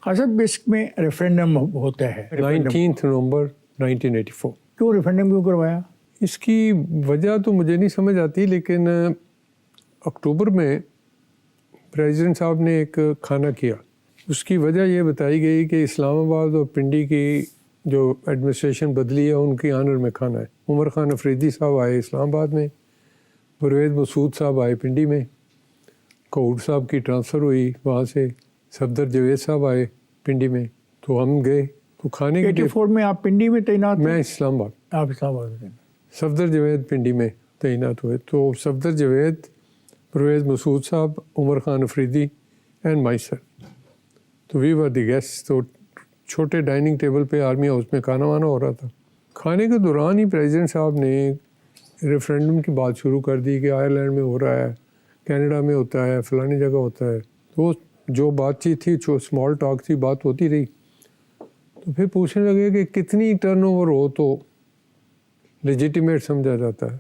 حسب اس میں ریفرینڈم ہوتا ہے 19 نومبر 1984. کیوں ریفرینڈم کیوں کروایا؟ اس کی وجہ تو مجھے نہیں سمجھ آتی، لیکن اکتوبر میں پریزیڈنٹ صاحب نے ایک کھانا کیا. اس کی وجہ یہ بتائی گئی کہ اسلام آباد اور پنڈی کی جو ایڈمنسٹریشن بدلی ہے ان کی آنر میں کھانا ہے. عمر خان افریدی صاحب آئے اسلام آباد میں، پرویز مسعود صاحب آئے پنڈی میں، کور صاحب کی ٹرانسفر ہوئی وہاں سے، صفدر جاوید صاحب آئے پنڈی میں، تو ہم گئے. تو کھانے کے 84 میں آپ پنڈی میں تعینات؟ میں اسلام آباد. آپ اسلام آباد میں؟ صفدر جاوید پنڈی میں تعینات ہوئے. تو صفدر جاوید، پرویز مسعود صاحب، عمر خان افریدی اینڈ مائی سر، تو وی ور دی گیسٹ. تو چھوٹے ڈائننگ ٹیبل پہ آرمی ہاؤس میں کھانا وانا ہو رہا تھا. کھانے کے دوران ہی پریزیڈنٹ صاحب نے ریفرینڈم کی بات شروع کر دی کہ آئرلینڈ میں ہو رہا ہے، کینیڈا میں ہوتا ہے، فلانی جگہ ہوتا ہے. تو جو بات چیت تھی، جو اسمال ٹاک تھی، بات ہوتی رہی. تو پھر پوچھنے لگے کہ کتنی ٹرن اوور ہو تو لیجیٹیمیٹ سمجھا جاتا ہے.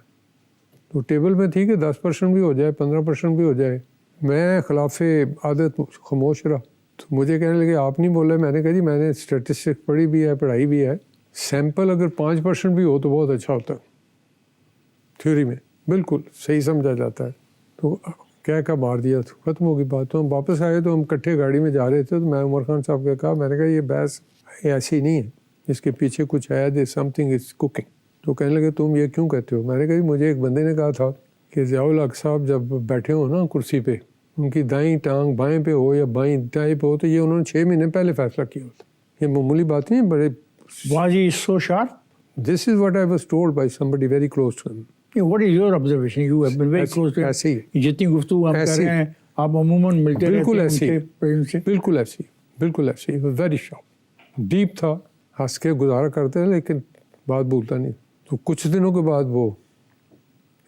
تو ٹیبل میں تھی کہ 10% بھی ہو جائے، 15% بھی ہو جائے. میں خلاف عادت خاموش رہا. تو مجھے کہنے لگے آپ نہیں بول رہے. میں نے کہا جی میں نے اسٹیٹسٹک پڑھی بھی ہے، پڑھائی بھی ہے. سیمپل اگر 5% بھی ہو تو بہت اچھا ہوتا ہے. تھیوری میں بالکل صحیح سمجھا جاتا ہے. تو کہہ کا مار دیا، تو ختم ہو گئی بات. تو ہم واپس آئے تو ہم کٹھے گاڑی میں جا رہے تھے. تو میں عمر خان صاحب کو کہا، میں نے کہا یہ بحث ایسی نہیں ہے، اس کے پیچھے کچھ ہے، دیر سم تھنگ از کوکنگ. تو کہنے لگے تم یہ کیوں کہتے ہو؟ میں نے کہا مجھے ایک بندے نے کہا تھا کہ ضیاء الحق صاحب جب بیٹھے ہوں نا کرسی پہ، ان کی دائیں ٹانگ بائیں پہ ہو یا بائیں دائیں پہ ہو، تو یہ انہوں نے 6 مہینے پہلے فیصلہ کیا ہوتا. یہ معمولی بات نہیں ہے. بڑے Was he so sharp? This is what I was told by somebody very close to him. What is your observation? You have been very close to him. ایسے ہی جتنی گفتگو آپ کر رہے ہیں آپ عموماً ملتے بالکل رہتے ایسے ہیں ہی، ان کے پیرنٹس سے. بالکل ایسے ہی، بالکل ایسے ہی. ویری شارپ، ڈیپ تھا، ہنس کے گزارا کرتے ہیں لیکن بات بھولتا نہیں. تو کچھ دنوں کے بعد وہ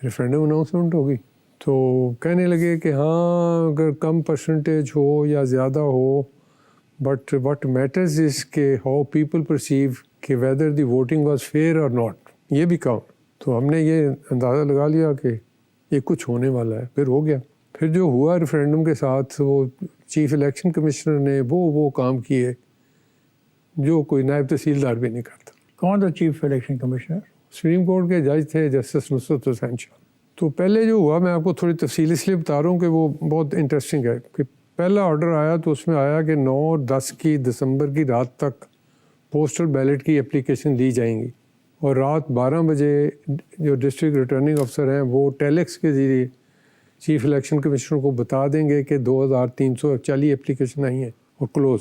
ریفرینڈم اناؤنسمنٹ ہوگی. تو کہنے لگے کہ ہاں اگر کم پرسنٹیج ہو یا زیادہ ہو، بٹ واٹ میٹرز از کہ ہاؤ پیپل پرسیو کہ whether the voting was fair اور ناٹ. یہ بھی کام. تو ہم نے یہ اندازہ لگا لیا کہ یہ کچھ ہونے والا ہے. پھر ہو گیا. پھر جو ہوا ریفرینڈم کے ساتھ، وہ چیف الیکشن کمشنر نے وہ کام کیے جو کوئی نائب تحصیلدار بھی نہیں کرتا. کون تھا chief election commissioner? Supreme court کے جج تھے جسٹس نصرت حسین شاہ. تو پہلے جو ہوا، میں آپ کو تھوڑی تفصیل اس لیے بتا رہا ہوں کہ وہ بہت انٹرسٹنگ ہے. کہ پہلا آرڈر آیا تو اس میں آیا کہ 9-10 کی دسمبر کی رات تک پوسٹل بیلٹ کی اپلیکیشن دی جائیں گی، اور رات 12 بجے جو ڈسٹرکٹ ریٹرننگ افسر ہیں وہ ٹیلیکس کے ذریعے چیف الیکشن کمشنر کو بتا دیں گے کہ 2340 اپلیکیشن آئی ہیں اور کلوز،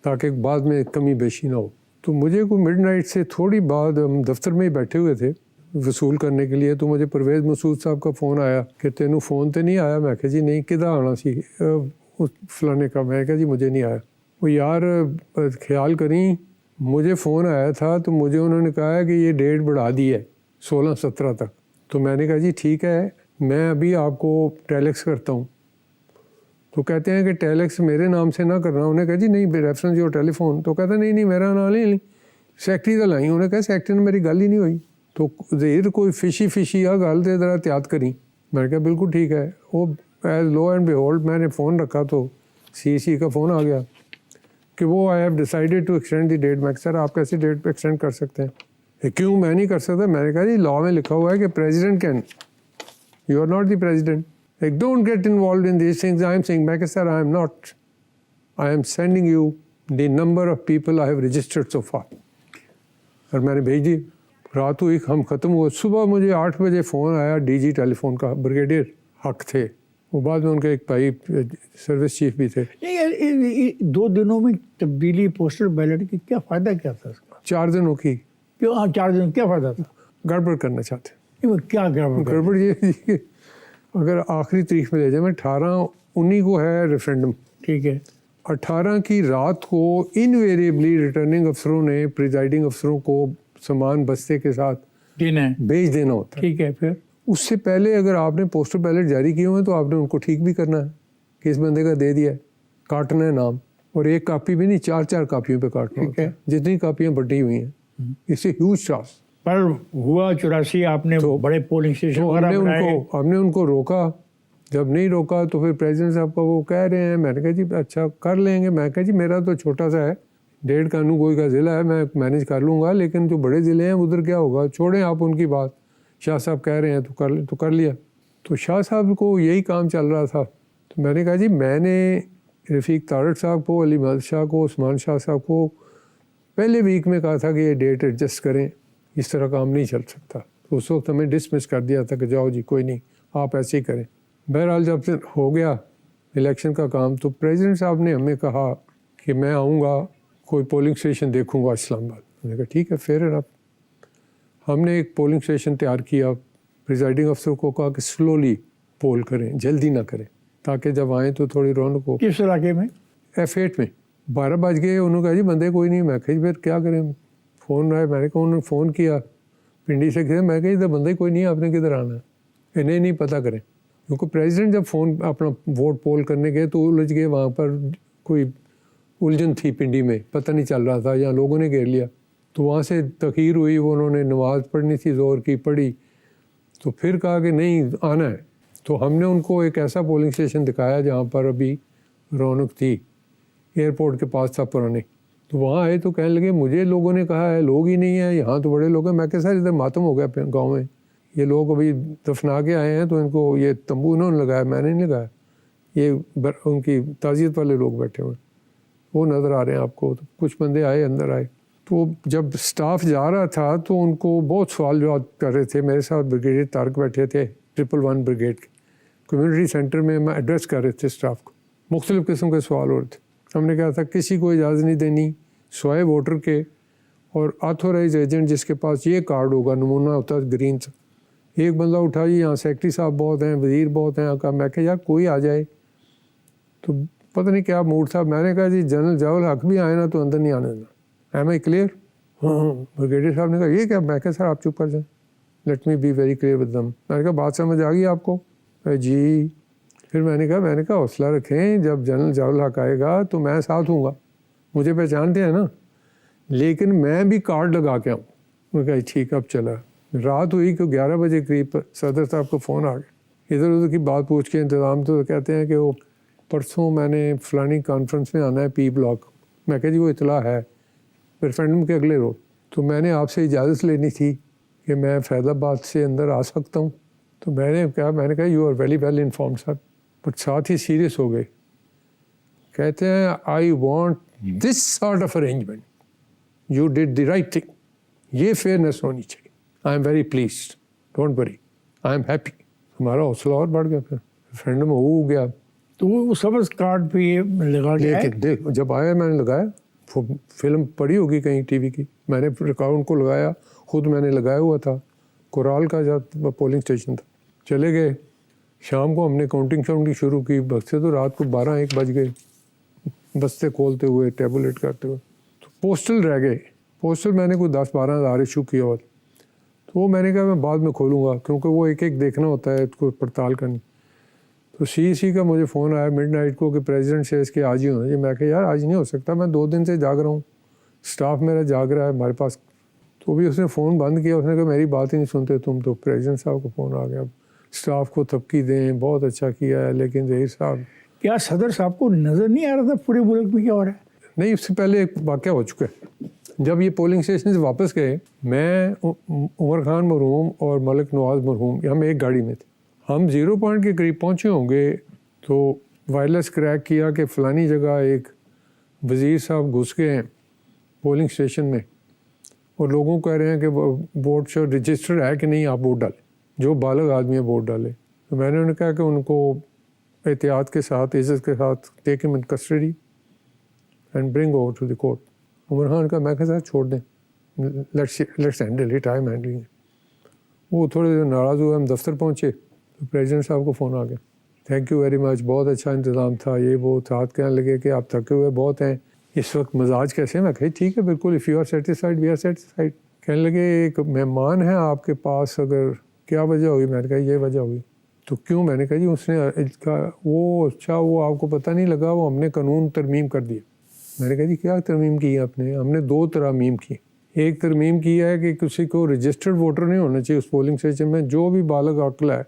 تاکہ بعد میں کمی بیشی نہ ہو. تو مجھے کوئی مڈ نائٹ سے تھوڑی بعد، ہم دفتر میں ہی بیٹھے ہوئے تھے وصول کرنے کے لیے، تو مجھے پرویز مسعود صاحب کا فون آیا کہ تینوں فون تو نہیں آیا؟ میں کہا جی نہیں، کدھر آنا سی فلانے کا. میں کہا جی مجھے نہیں آیا. وہ یار خیال کریں، مجھے فون آیا تھا تو مجھے انہوں نے کہا ہے کہ یہ ڈیٹ بڑھا دی ہے 16-17 تک. تو میں نے کہا جی ٹھیک ہے، میں ابھی آپ کو ٹیلیکس کرتا ہوں. تو کہتے ہیں کہ ٹیلیکس میرے نام سے نہ کرنا. انہوں نے کہا جی نہیں، ریفرنس یور ٹیلی فون. تو کہتا نہیں میرا نام نہیں، سیکٹری کا لائی. انہوں نے کہا سیکٹری نے میری گل ہی نہیں ہوئی. تو ظہیر کوئی فشی آ گل دے ذرا احتیاط کریں. میں نے کہا بالکل ٹھیک ہے. وہ ایز لو اینڈ بیہولڈ میں نے فون رکھا تو سی کا فون آ گیا کہ وہ I have decided to extend the date. میں سر آپ کیسی ڈیٹ پہ ایکسٹینڈ کر سکتے ہیں؟ کیوں میں نہیں کر سکتا؟ میں نے کہا جی لا میں لکھا ہوا ہے کہ president can, you are not the president. Like, don't get involved in these things. I am saying, میں کہ sir, I am not. I am sending you the number of people I have registered so far. اور میں نے بھیج دی. رات ہوئی، ہم ختم ہوئے. صبح مجھے 8 بجے فون آیا ڈی جی ٹیلی فون کا، بریگیڈیئر حق تھے وہ، بعد میں ان کے ایک بھائی سروس چیف بھی تھے. 2 دنوں میں تبدیلی پوسٹل بیلٹ کی کیا فائدہ کیا تھا اس کا؟ 4 دنوں کی. کیوں 4 دن کیا فائدہ تھا؟ گڑبڑ کرنا چاہتے. کیا گڑبڑ یہ اگر آخری تاریخ میں لے جائیں، 18-19 کو ہے ریفرینڈم، ٹھیک ہے، 18 کی رات کو انویریبلی ریٹرننگ افسروں نے پریزائڈنگ افسروں کو سامان بستے کے ساتھ بھیج دینا ہوتا ہے. ٹھیک ہے. پھر اس سے پہلے اگر آپ نے پوسٹل بیلٹ جاری کیے ہوئے تو آپ نے ان کو ٹھیک بھی کرنا ہے کہ اس بندے کا دے دیا ہے، کاٹنا ہے نام، اور ایک کاپی بھی نہیں، 4 کاپیوں پہ کاٹنا ہوتا ہے، جتنی کاپیاں بٹی ہوئی ہیں. اس سے ہیوج ٹاسک. پر ہوا 84 آپ نے بڑے پولنگ اسٹیشن ہم نے ان کو روکا جب نہیں روکا تو پھر پریزیڈنٹ صاحب کا وہ کہہ رہے ہیں. میں نے کہا جی اچھا کر لیں گے. میں کہا جی میرا تو چھوٹا سا ہے, 1.5 کانو کا ضلع ہے, میں مینیج کر لوں گا, لیکن جو بڑے ضلع ہیں ادھر کیا ہوگا, چھوڑیں آپ ان کی بات, شاہ صاحب کہہ رہے ہیں تو کر لیا. تو شاہ صاحب کو یہی کام چل رہا تھا. تو میں نے کہا جی میں نے رفیق تارڑ صاحب کو, علی مدد شاہ کو, عثمان شاہ صاحب کو پہلے ویک میں کہا تھا کہ یہ ڈیٹ ایڈجسٹ کریں, اس طرح کام نہیں چل سکتا. تو اس وقت ہمیں ڈسمس کر دیا تھا کہ جاؤ جی کوئی نہیں, آپ ایسے ہی کریں. بہرحال جب ہو گیا الیکشن کا کام تو پریزیڈنٹ صاحب نے ہمیں کہا کہ میں آؤں گا, کوئی پولنگ اسٹیشن دیکھوں گا اسلام آباد. میں نے کہا ٹھیک ہے, فیئر انف. ہم نے ایک پولنگ اسٹیشن تیار کیا, پریزائڈنگ افسر کو کہا کہ سلولی پول کریں, جلدی نہ کریں, تاکہ جب آئیں تو تھوڑی رونق ہو. کس علاقے میں؟ F8 میں. 12 بج گئے, انہوں نے کہا جی بندے کوئی نہیں. میں کہا جی پھر کیا کریں, فون آئے. میں نے کہا انہوں نے فون کیا پنڈی سے, کہ میں کہا ادھر بندے کوئی نہیں, آپ نے کدھر آنا ہے, انہیں نہیں پتہ کریں. کیونکہ پریزیڈنٹ جب فون اپنا ووٹ پول کرنے گئے تو الجھ گئے, وہاں پر کوئی الجھن تھی پنڈی میں, پتہ نہیں چل رہا تھا, یا لوگوں نے گھیر لیا. تو وہاں سے تاخیر ہوئی, وہ انہوں نے نماز پڑھنی تھی زور کی, پڑھی, تو پھر کہا کہ نہیں آنا ہے. تو ہم نے ان کو ایک ایسا پولنگ اسٹیشن دکھایا جہاں پر ابھی رونق تھی, ایئرپورٹ کے پاس تھا پرانے. تو وہاں آئے تو کہنے لگے مجھے لوگوں نے کہا ہے لوگ ہی نہیں ہیں, یہاں تو بڑے لوگ ہیں. میں کہ سر ادھر ماتم ہو گیا گاؤں میں, یہ لوگ ابھی دفنا کے آئے ہیں, تو ان کو یہ تمبو انہوں نے لگایا, میں نے نہیں لگایا, یہ ان کی تعزیت والے لوگ بیٹھے ہوئے, وہ نظر آ رہے ہیں آپ کو. تو کچھ بندے آئے, اندر آئے. تو جب اسٹاف جا رہا تھا تو ان کو بہت سوال جواب کر رہے تھے. میرے ساتھ بریگیڈیئر طارق بیٹھے تھے 111 بریگیڈ کے کمیونٹی سینٹر میں ایڈریس کر رہے تھے اسٹاف کو. مختلف قسم کے سوال ہو رہے تھے. ہم نے کہا تھا کسی کو اجازت نہیں دینی سوائے ووٹر کے, اور آتھورائز ایجنٹ جس کے پاس یہ کارڈ ہوگا, نمونہ ہوتا ہے گرین سے. ایک بندہ اٹھا جی یہاں سیکرٹری صاحب بہت ہیں, وزیر بہت ہیں. کہا میں کہ یار کوئی آ جائے. تو پتہ نہیں کیا موڈ تھا. میں نے کہا جی جنرل ضیاء الحق بھی آئے نا تو اندر نہیں آنے دینا. ایم آئی کلیئر؟ ہاں. بریگیڈیئر صاحب نے کہا یہ کیا؟ میں کہا سر آپ چپ کر جائیں, let me be very clear with them. میں نے کہا بات سمجھ آ گئی آپ کو؟ جی. پھر میں نے کہا حوصلہ رکھیں, جب جنرل ضیاء الحق آئے گا تو میں ساتھ ہوں گا, مجھے پہچانتے ہیں نا, لیکن میں بھی کارڈ لگا کے آؤں. میں کہا ٹھیک اب چلا. رات ہوئی کہ 11 بجے قریب صدر صاحب کو فون آ گیا, ادھر ادھر کی بات پوچھ کے انتظام. تو کہتے ہیں کہ وہ پرسوں میں نے فلانی کانفرنس میں آنا ہے پی بلاک. میں کہا جی وہ اطلاع ہے ریفرینڈم کے اگلے روز. تو میں نے آپ سے اجازت لینی تھی کہ میں فیض آباد سے اندر آ سکتا ہوں. تو میں نے کہا you are very well informed sir. But ساتھ ہی سیریس ہو گئے. کہتے ہیں I want this sort of arrangement, you did the right thing, یہ فیئرنیس ہونی چاہیے. I am very pleased, don't worry, I am happy. ہمارا حوصلہ اور بڑھ گیا. پھر ریفرینڈم ہو گیا. تو وہ سبز کارڈ پہ یہ لگا کے آئے. لیکن دیکھ جب آیا میں نے لگایا, فلم پڑی ہوگی کہیں ٹی وی کی, میں نے اکاؤنٹ کو لگایا, خود میں نے لگایا ہوا تھا. کورال کا جب پولنگ اسٹیشن تھا. چلے گئے. شام کو ہم نے کاؤنٹنگ شروع کی. بستے تو رات کو 12-1 بج گئے, بستے کھولتے ہوئے, ٹیبولیٹ کرتے ہوئے. تو پوسٹل رہ گئے. پوسٹل میں نے کوئی 10-12 ہزار ایشو کیا ہوا. تو وہ میں نے کہا میں بعد میں کھولوں گا, کیونکہ وہ ایک ایک دیکھنا ہوتا ہے, کوئی پڑتال کرنی. تو سی کا مجھے فون آیا مڈ نائٹ کو کہ پریزیڈنٹ سے اس کے آج ہی ہونا چاہیے. میں کہا یار آج نہیں ہو سکتا, میں 2 دن سے جاگ رہا ہوں, اسٹاف میرا جاگ رہا ہے ہمارے پاس. تو بھی اس نے فون بند کیا. اس نے کہا میری بات ہی نہیں سنتے تم. تو پریزیڈنٹ صاحب کو فون آ گیا, اسٹاف کو تھپکی دیں, بہت اچھا کیا ہے, لیکن ظہیر صاحب. کیا صدر صاحب کو نظر نہیں آ رہا تھا پورے ملک میں کیا ہو رہا ہے؟ نہیں, اس سے پہلے ایک واقعہ ہو چکا ہے. جب یہ پولنگ اسٹیشن سے واپس گئے, میں عمر خان مرحوم اور ملک نواز مرحوم ہم ایک گاڑی میں تھے. ہم 0 پوائنٹ کے قریب پہنچے ہوں گے تو وائرلیس کریک کیا کہ فلانی جگہ ایک وزیر صاحب گھس گئے ہیں پولنگ اسٹیشن میں, اور لوگوں کہہ رہے ہیں کہ ووٹ شو رجسٹر ہے کہ نہیں, آپ ووٹ ڈالیں, جو بالغ آدمی ہے ووٹ ڈالیں. تو میں نے انہیں کہا کہ ان کو احتیاط کے ساتھ, عزت کے ساتھ take him in custody and bring over to the court. Umar Khan کا میں کہا چھوڑ دیں, let's handle it, I'm handling it. وہ تھوڑے دیر ناراض ہوئے. ہم دفتر پہنچے تو پریزیڈنٹ صاحب کو فون آ گیا, تھینک یو ویری مچ, بہت اچھا انتظام تھا, یہ وہ ہاتھ کہنے لگے کہ آپ تھکے ہوئے بہت ہیں, اس وقت مزاج کیسے ہیں؟ میں کہا ٹھیک ہے بالکل, if you are satisfied we are satisfied. کہنے لگے ایک مہمان ہے آپ کے پاس, اگر کیا وجہ ہوئی؟ میں نے کہا یہ وجہ ہوئی. تو کیوں؟ میں نے کہا جی اس نے وہ اچھا وہ آپ کو پتہ نہیں لگا, وہ ہم نے قانون ترمیم کر دیا. میں نے کہا جی کیا ترمیم کی ہے آپ نے؟ ہم نے 2 ترمیم کی. ایک ترمیم کی ہے کہ کسی کو رجسٹرڈ ووٹر نہیں ہونا چاہیے اس پولنگ اسٹیشن میں, جو بھی بالغ عقل ہے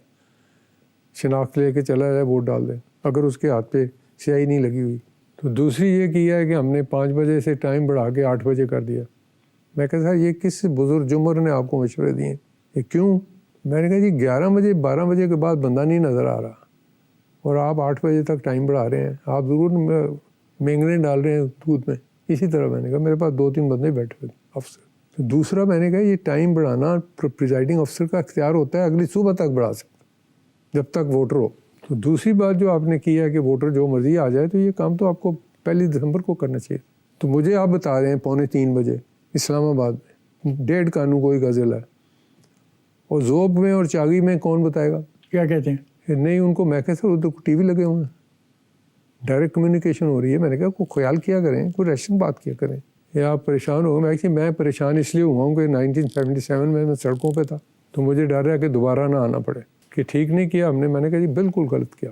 شناخت لے کے چلا جائے ووٹ ڈال دیں اگر اس کے ہاتھ پہ سیاہی نہیں لگی ہوئی. تو دوسری یہ کیا ہے کہ ہم نے 5 بجے سے ٹائم بڑھا کے 8 بجے کر دیا. میں کہا سر یہ کس بزرگ جمر نے آپ کو مشورے دیے ہیں, یہ کیوں؟ میں نے کہا جی 11 بجے 12 بجے کے بعد بندہ نہیں نظر آ رہا اور آپ 8 بجے تک ٹائم بڑھا رہے ہیں, آپ ضرور مینگنے ڈال رہے ہیں دودھ میں. اسی طرح میں نے کہا میرے پاس 2-3 بندے بیٹھے ہوئے افسر. تو دوسرا میں نے کہا یہ ٹائم بڑھانا پریزائڈنگ افسر کا اختیار ہوتا ہے, اگلی صبح تک بڑھا سکتا جب تک ووٹر ہو. تو دوسری بات جو آپ نے کی ہے کہ ووٹر جو مرضی آ جائے, تو یہ کام تو آپ کو 1 دسمبر کو کرنا چاہیے. تو مجھے آپ بتا رہے ہیں 2:45 بجے اسلام آباد میں 1.5 کانو کوئی کا ضلع ہے, اور ذوب میں اور چاگی میں کون بتائے گا کیا کہتے ہیں؟ نہیں ان کو. میں کہ سر ادھر ٹی وی لگے ہوئے ہیں, ڈائریکٹ کمیونیکیشن ہو رہی ہے. میں نے کہا کوئی خیال کیا کریں, کوئی ریشن بات کیا کریں, یا آپ پریشان ہو گئے. میں پریشان اس لیے ہوا ہوں کہ 1977 میں سڑکوں پہ تھا, تو مجھے ڈر ہے کہ دوبارہ نہ آنا پڑے, کہ ٹھیک نہیں کیا ہم نے. میں نے کہا جی بالکل غلط کیا.